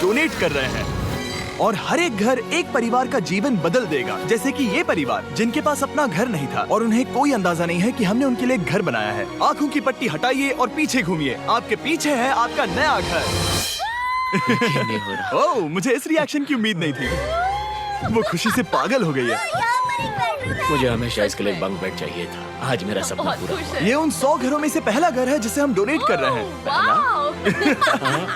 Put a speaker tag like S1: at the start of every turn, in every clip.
S1: Donate कर रहे हैं और हर एक घर एक परिवार का जीवन बदल देगा। जैसे कि ये परिवार जिनके पास अपना घर नहीं था और उन्हें कोई अंदाजा नहीं है कि हमने उनके लिए घर बनाया है। आंखों की पट्टी हटाइए और पीछे घूमिए। आपके पीछे है आपका नया घर।
S2: नहीं हो रहा।
S1: ओह, मुझे इस रिएक्शन की उम्मीद नहीं थी। वो खुशी से पागल हो गई है।
S2: मुझे हमेशा इसके लिए बंक बेड चाहिए था। आज मेरा सपना
S3: बहुत
S2: पूरा
S3: खुश
S2: हुआ।
S3: है।
S1: ये उन 100 घरों में से पहला घर है जिसे हम डोनेट कर रहे हैं।
S3: वाओ!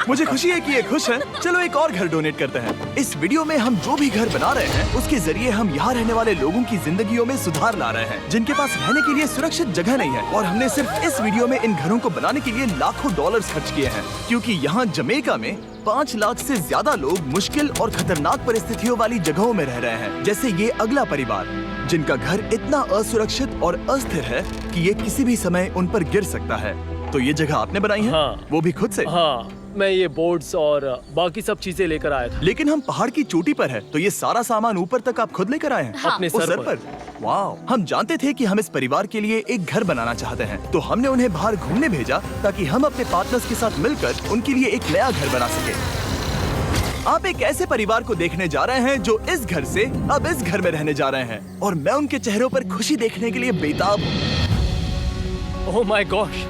S1: मुझे खुशी है कि ये खुश है। चलो एक और घर डोनेट करते हैं। इस वीडियो में हम जो भी घर बना रहे हैं उसके जरिए हम यहाँ रहने वाले लोगों की जिंदगियों में सुधार ला रहे हैं जिनके पास रहने के लिए सुरक्षित जगह नहीं है। और हमने सिर्फ इस वीडियो में इन घरों को बनाने के लिए लाखों डॉलर्स खर्च किए हैं, क्योंकि यहाँ जमैका में 5 लाख से ज्यादा लोग मुश्किल और खतरनाक परिस्थितियों वाली जगहों में रह रहे हैं। जैसे ये अगला परिवार जिनका घर इतना असुरक्षित और अस्थिर है कि ये किसी भी समय उन पर गिर सकता है। तो ये जगह आपने बनाई है?
S4: हाँ।
S1: वो भी खुद से?
S4: हाँ, मैं ये बोर्ड्स और बाकी सब चीजें लेकर आया था।
S1: लेकिन हम पहाड़ की चोटी पर है, तो ये सारा सामान ऊपर तक आप खुद लेकर आए हैं?
S3: हाँ।
S4: अपने
S1: उस
S4: सर पर।
S1: वाओ! हम जानते थे कि हम इस परिवार के लिए एक घर बनाना चाहते हैं, तो हमने उन्हें बाहर घूमने भेजा ताकि हम अपने पार्टनर्स के साथ मिलकर उनके लिए एक नया घर बना सके। आप एक ऐसे परिवार को देखने जा रहे हैं जो इस घर से अब इस घर में रहने जा रहे हैं, और मैं उनके चेहरों पर खुशी देखने के लिए बेताब हूँ।
S4: Oh my gosh!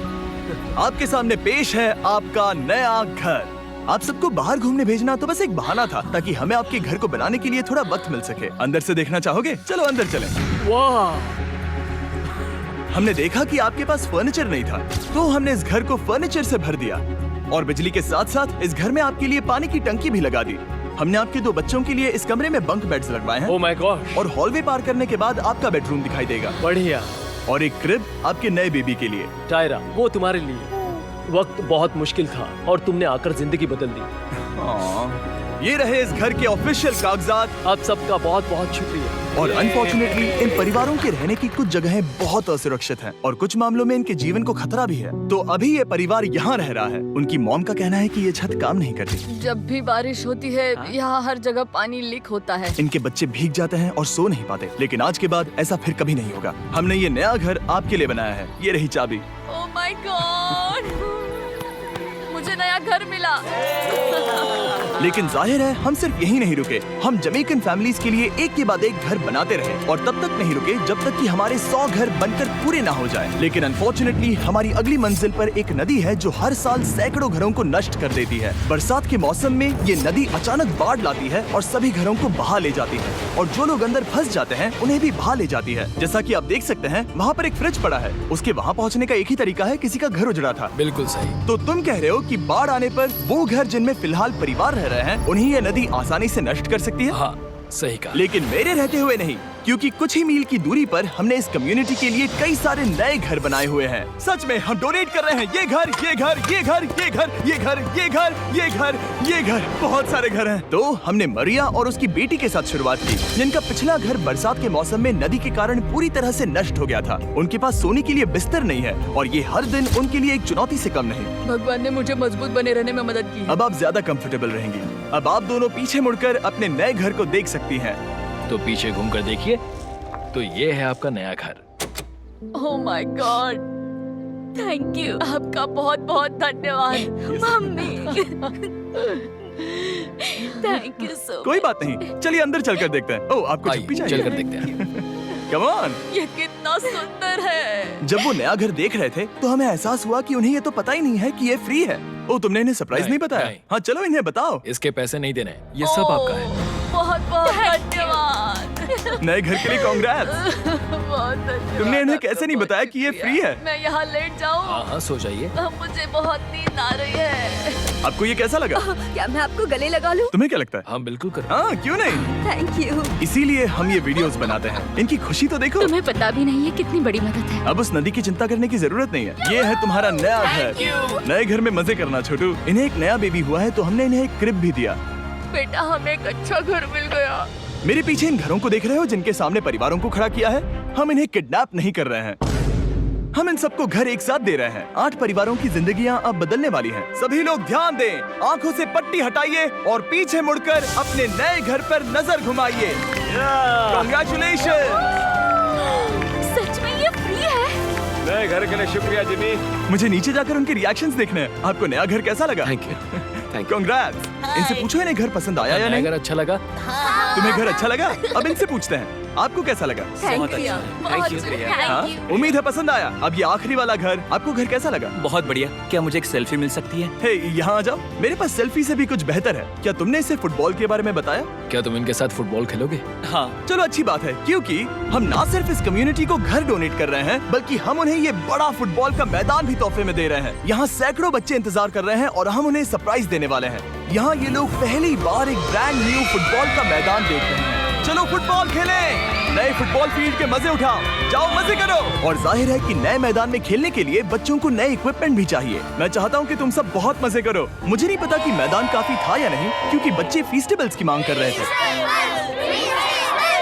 S1: आपके सामने पेश है आपका नया घर। आप सबको बाहर घूमने भेजना तो बस एक बहाना था ताकि हमें आपके घर को बनाने के लिए थोड़ा वक्त मिल सके। अंदर से देखना चाहोगे? चलो अंदर चलें।
S4: वाह!
S1: हमने देखा कि आपके पास फर्नीचर नहीं था, तो हमने इस घर को फर्नीचर से भर दिया और बिजली के साथ साथ इस घर में आपके लिए पानी की टंकी भी लगा दी। हमने आपके 2 बच्चों के लिए इस कमरे में बंक बेड्स लगवाए हैं
S4: ओह माय गॉश!
S1: और हॉलवे पार करने के बाद आपका बेडरूम दिखाई देगा
S4: बढ़िया।
S1: और एक क्रिब आपके नए बेबी के लिए।
S4: टायरा, वो तुम्हारे लिए। वक्त बहुत मुश्किल था और तुमने आकर जिंदगी बदल दी।
S1: ये रहे इस घर के ऑफिशियल कागजात।
S4: आप सबका बहुत बहुत शुक्रिया।
S1: और अनफॉर्चुनेटली इन परिवारों के रहने की कुछ जगहें बहुत असुरक्षित हैं और कुछ मामलों में इनके जीवन को खतरा भी है। तो अभी ये परिवार यहाँ रह रहा है। उनकी मॉम का कहना है कि ये छत काम नहीं करती।
S3: जब भी बारिश होती है यहाँ हर जगह पानी लीक होता है।
S1: इनके बच्चे भीग जाते हैं और सो नहीं पाते, लेकिन आज के बाद ऐसा फिर कभी नहीं होगा। हमने ये नया घर आपके लिए बनाया है। ये रही चाबी।
S3: Oh my God! मुझे नया घर मिला।
S1: लेकिन जाहिर है हम सिर्फ यही नहीं रुके। हम जमैकन फैमिलीज के लिए एक के बाद एक घर बनाते रहे और तब तक नहीं रुके जब तक कि हमारे 100 घर बनकर पूरे ना हो जाए। लेकिन अनफॉर्चुनेटली हमारी अगली मंजिल पर एक नदी है जो हर साल सैकड़ों घरों को नष्ट कर देती है। बरसात के मौसम में ये नदी अचानक बाढ़ लाती है और सभी घरों को बहा ले जाती है और जो लोग अंदर फंस जाते हैं उन्हें भी बहा ले जाती है। जैसा कि आप देख सकते हैं वहाँ पर एक फ्रिज पड़ा है। उसके वहाँ पहुँचने का एक ही तरीका है, किसी का घर उजड़ा था।
S4: बिल्कुल सही।
S1: तो तुम कह रहे हो कि बाढ़ आने पर वो घर जिनमें फिलहाल परिवार रह रहे हैं उन्हें ये नदी आसानी से नष्ट कर सकती है?
S4: हाँ, सही कहा।
S1: लेकिन मेरे रहते हुए नहीं, क्योंकि कुछ ही मील की दूरी पर हमने इस कम्युनिटी के लिए कई सारे नए घर बनाए हुए हैं। सच में हम डोनेट कर रहे हैं। ये घर, ये घर, ये घर, ये घर, ये घर, ये घर, ये घर, ये घर, बहुत सारे घर हैं। तो हमने मरिया और उसकी बेटी के साथ शुरुआत की, जिनका पिछला घर बरसात के मौसम में नदी के कारण पूरी तरह से नष्ट हो गया था। उनके पास सोने के लिए बिस्तर नहीं है और ये हर दिन उनके लिए एक चुनौती से कम नहीं।
S3: भगवान ने मुझे मजबूत बने रहने में मदद की है।
S1: अब आप ज्यादा कंफर्टेबल रहेंगी। अब आप दोनों पीछे मुड़कर अपने नए घर को देख सकती हैं।
S2: तो पीछे घूमकर देखिए, तो ये है आपका नया घर।
S3: Oh my God! Thank you. आपका बहुत बहुत धन्यवाद मम्मी। थैंक यू सो
S1: कोई बात नहीं, चलिए अंदर चलकर देखते हैं। ओह, आपको
S2: आइए,
S1: छुट्टी चाहिए?
S2: चलकर देखते हैं।
S1: Come on.
S3: ये कितना सुंदर है।
S1: जब वो नया घर देख रहे थे तो हमें एहसास हुआ कि उन्हें ये तो पता ही नहीं है कि ये फ्री है। ओ, तुमने इन्हें सरप्राइज नहीं बताया?
S2: नहीं।
S1: हाँ, चलो इन्हें बताओ।
S2: इसके पैसे नहीं देने, ये सब आपका है।
S3: बहुत बहुत धन्यवाद।
S1: नए घर के लिए कांग्रेट्स।
S3: बहुत धन्यवाद।
S1: तुमने इन्हें कैसे नहीं बताया कि ये फ्री है?
S3: मैं यहाँ लेट जाऊँ?
S2: हाँ हाँ, सो जाइए।
S3: मुझे बहुत नींद आ रही है।
S1: आपको ये कैसा लगा?
S5: क्या मैं आपको गले लगा लूं?
S1: तुम्हें क्या लगता है?
S2: हाँ बिल्कुल कर।
S1: हाँ, क्यों नहीं?
S5: Thank you.
S1: इसीलिए हम ये वीडियोस बनाते हैं। इनकी खुशी तो देखो।
S3: तुम्हें पता भी नहीं है कितनी बड़ी मदद है।
S1: अब उस नदी की चिंता करने की जरूरत नहीं है। ये है तुम्हारा नया घर। नए घर में मजे करना छोटू। इन्हें एक नया बेबी हुआ है तो हमने इन्हें एक क्रिब भी दिया।
S3: बेटा, हमें एक अच्छा घर मिल गया।
S1: मेरे पीछे इन घरों को देख रहे हो जिनके सामने परिवारों को खड़ा किया है? हम इन्हें किडनैप नहीं कर रहे हैं। हम इन सबको घर एक साथ दे रहे हैं। 8 परिवारों की जिंदगियां अब बदलने वाली हैं। सभी लोग ध्यान दें, आंखों से पट्टी हटाइए और पीछे मुड़कर अपने नए घर पर नजर घुमाइए। कांग्रेचुलेशन।
S3: सच में ये फ्री है?
S4: नए घर के लिए शुक्रिया जिमी।
S1: मुझे नीचे जाकर उनके रिएक्शंस देखने हैं। आपको नया घर कैसा लगा?
S2: Thank you. Thank you.
S1: Congrats. इनसे पूछो इन्हें घर पसंद आया या नहीं।
S4: अगर अच्छा लगा
S1: तुम्हें घर अच्छा लगा? अब इनसे पूछते हैं आपको कैसा लगा?
S3: Thank you
S2: Thank you.
S1: हाँ?
S3: Thank you.
S1: उम्मीद है पसंद आया। अब ये आखिरी वाला घर, आपको घर कैसा लगा?
S5: बहुत बढ़िया। क्या मुझे एक सेल्फी मिल सकती है?
S1: हे, यहाँ आ जाओ। मेरे पास सेल्फी से भी कुछ बेहतर है। क्या तुमने इसे फुटबॉल के बारे में बताया?
S4: क्या तुम इनके साथ फुटबॉल खेलोगे?
S5: हाँ।
S1: चलो अच्छी बात है, क्योंकि हम ना सिर्फ इस कम्युनिटी को घर डोनेट कर रहे हैं, बल्कि हम उन्हें ये बड़ा फुटबॉल का मैदान भी तोहफे में दे रहे हैं। यहाँ सैकड़ों बच्चे इंतजार कर रहे हैं और हम उन्हें सरप्राइज देने वाले हैं। यहाँ ये लोग पहली बार एक ब्रांड न्यू फुटबॉल का मैदान देख रहे हैं। चलो फुटबॉल खेलें, नए फुटबॉल फील्ड के मजे उठाओ, जाओ मजे करो। और जाहिर है कि नए मैदान में खेलने के लिए बच्चों को नए इक्विपमेंट भी चाहिए। मैं चाहता हूँ कि तुम सब बहुत मजे करो। मुझे नहीं पता कि मैदान काफी था या नहीं, क्योंकि बच्चे फीस्टेबल्स की मांग कर रहे थे।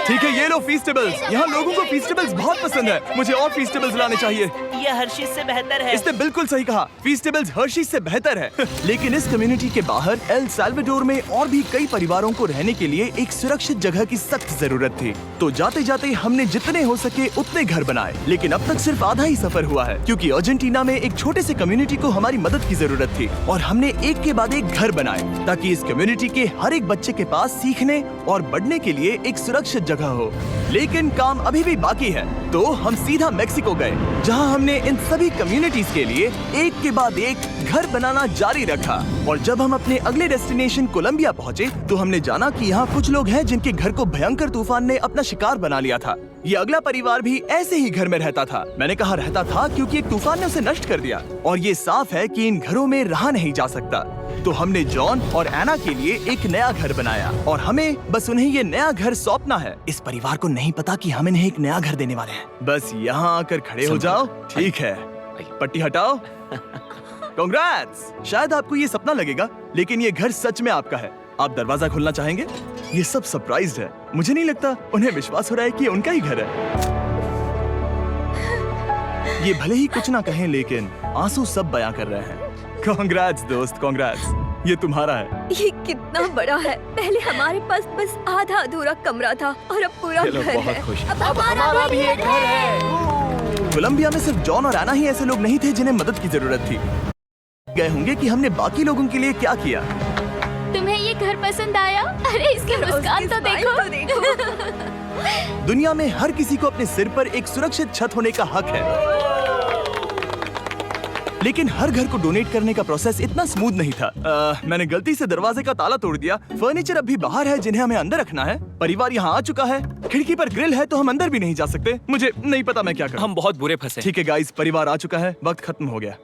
S1: ठीक है, ये लो फीस्टेबल्स। यहाँ लोगों को फीस्टेबल्स बहुत पसंद है। मुझे और फीस्टेबल्स लाने चाहिए।
S6: ये हर्षिज से बेहतर है।
S1: इसने बिल्कुल सही कहा, फीस्टेबल्स हर्शीज से बेहतर है। लेकिन इस कम्युनिटी के बाहर एल साल्वाडोर में और भी कई परिवारों को रहने के लिए एक सुरक्षित जगह की सख्त जरूरत थी। तो जाते जाते हमने जितने हो सके उतने घर बनाए, लेकिन अब तक सिर्फ आधा ही सफर हुआ है, क्योंकि अर्जेंटीना में एक छोटे से कम्युनिटी को हमारी मदद की जरूरत थी और हमने एक के बाद एक घर बनाए ताकि इस कम्युनिटी के हर एक बच्चे के पास सीखने और बढ़ने के लिए एक सुरक्षित जगह हो। लेकिन काम अभी भी बाकी है, तो हम सीधा मेक्सिको गए, जहां हमने इन सभी कम्युनिटीज के लिए एक के बाद एक घर बनाना जारी रखा। और जब हम अपने अगले डेस्टिनेशन कोलंबिया पहुंचे, तो हमने जाना कि यहाँ कुछ लोग हैं जिनके घर को भयंकर तूफान ने अपना शिकार बना लिया था। ये अगला परिवार भी ऐसे ही घर में रहता था। मैंने कहा रहता था क्योंकि एक तूफान ने उसे नष्ट कर दिया, और ये साफ है कि इन घरों में रहा नहीं जा सकता। तो हमने जॉन और एना के लिए एक नया घर बनाया और हमें बस उन्हें ये नया घर सौंपना है। इस परिवार को नहीं पता कि हम इन्हें एक नया घर देने वाले हैं। बस यहाँ आकर खड़े हो जाओ। ठीक है, पट्टी हटाओ। कांग्रेट्स। शायद आपको ये सपना लगेगा, लेकिन ये घर सच में आपका है। आप दरवाजा खोलना चाहेंगे? ये सब सरप्राइज्ड है। मुझे नहीं लगता उन्हें विश्वास हो रहा है कि ये उनका ही घर है। ये भले ही कुछ ना कहें, लेकिन आंसू सब बयां कर रहे हैं। कांग्रेट्स दोस्त, कांग्रेट्स। ये तुम्हारा है।
S3: ये कितना बड़ा है। पहले हमारे पास बस आधा अधूरा कमरा था और अब पूरा घर है। अब हमारा भी एक घर है।
S1: कोलंबिया में सिर्फ जॉन और एना ही ऐसे लोग नहीं थे जिन्हें मदद की जरूरत थी। गए होंगे कि हमने बाकी लोगों के लिए क्या किया।
S3: तुम्हें ये घर पसंद आया? अरे इसकी मुस्कान तो देखो।
S1: दुनिया में हर किसी को अपने सिर पर एक सुरक्षित छत होने का हक है, लेकिन हर घर को डोनेट करने का प्रोसेस इतना स्मूथ नहीं था। मैंने गलती से दरवाजे का ताला तोड़ दिया। फर्नीचर अब भी बाहर है जिन्हें हमें अंदर रखना है। परिवार यहाँ आ चुका है। खिड़की पर ग्रिल है तो हम अंदर भी नहीं जा सकते। मुझे नहीं पता मैं क्या करूं।
S5: हम बहुत बुरे फंसे।
S1: ठीक है गाइस, परिवार आ चुका है। वक्त खत्म हो गया।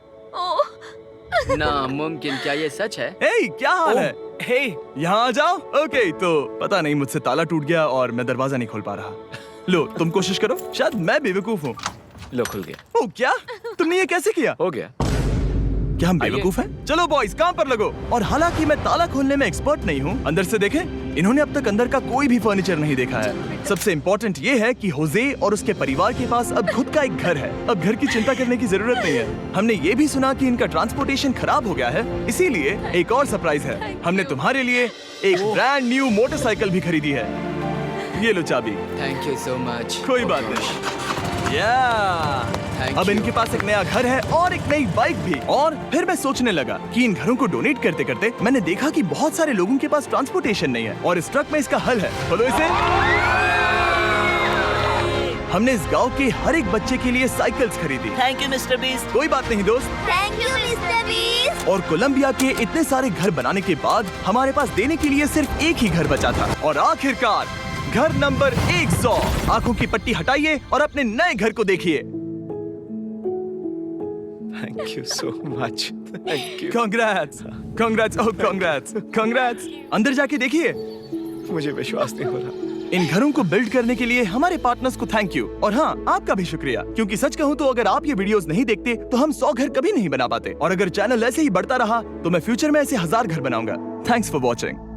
S2: नामुमकिन, क्या ये सच है?
S1: हे, क्या हाल है?
S5: हे,
S1: यहाँ आ जाओ। ओके, तो पता नहीं मुझसे ताला टूट गया और मैं दरवाजा नहीं खोल पा रहा। लो, तुम कोशिश करो। शायद मैं बेवकूफ हूँ।
S2: लो, खुल गया।
S1: ओ क्या? तुमने ये कैसे किया?
S2: हो गया।
S1: क्या हम बेवकूफ हैं? चलो बॉयज, काम पर लगो। और हालांकि मैं ताला खोलने में एक्सपर्ट नहीं हूँ, अंदर से देखें। इन्होंने अब तक अंदर का कोई भी फर्नीचर नहीं देखा है। सबसे इम्पोर्टेंट ये है कि होजे और उसके परिवार के पास अब खुद का एक घर है। अब घर की चिंता करने की जरूरत नहीं है। हमने ये भी सुना कि इनका ट्रांसपोर्टेशन खराब हो गया है, इसीलिए एक और सरप्राइज है। हमने तुम्हारे लिए एक ब्रांड न्यू मोटरसाइकिल भी खरीदी है। ये लो चाबी।
S2: Thank you so much.
S1: कोई बात नहीं। अब इनके पास एक नया घर है और एक नई बाइक भी। और फिर मैं सोचने लगा कि इन घरों को डोनेट करते करते मैंने देखा कि बहुत सारे लोगों के पास ट्रांसपोर्टेशन नहीं है, और इस ट्रक में इसका हल है। बोलो इसे। हमने इस गांव के हर एक बच्चे के लिए साइकिल्स खरीदी।
S6: Thank you mister beast.
S1: कोई बात नहीं दोस्त।
S3: Thank you mister beast.
S1: और कोलंबिया के इतने सारे घर बनाने के बाद हमारे पास देने के लिए सिर्फ एक ही घर बचा था। और आखिरकार घर नंबर 100। आंखों की पट्टी हटाइए और अपने नए घर को देखिए।
S2: Thank you so much. Thank you.
S1: Congrats, congrats, oh congrats, congrats. अंदर जाके देखिए।
S2: मुझे विश्वास नहीं हो रहा।
S1: इन घरों को बिल्ड करने के लिए हमारे पार्टनर्स को थैंक यू, और हाँ, आपका भी शुक्रिया, क्योंकि सच कहूँ तो अगर आप ये वीडियोस नहीं देखते तो हम 100 घर कभी नहीं बना पाते। और अगर चैनल ऐसे ही बढ़ता रहा तो मैं फ्यूचर में ऐसे 1000 घर बनाऊंगा। Thanks for watching.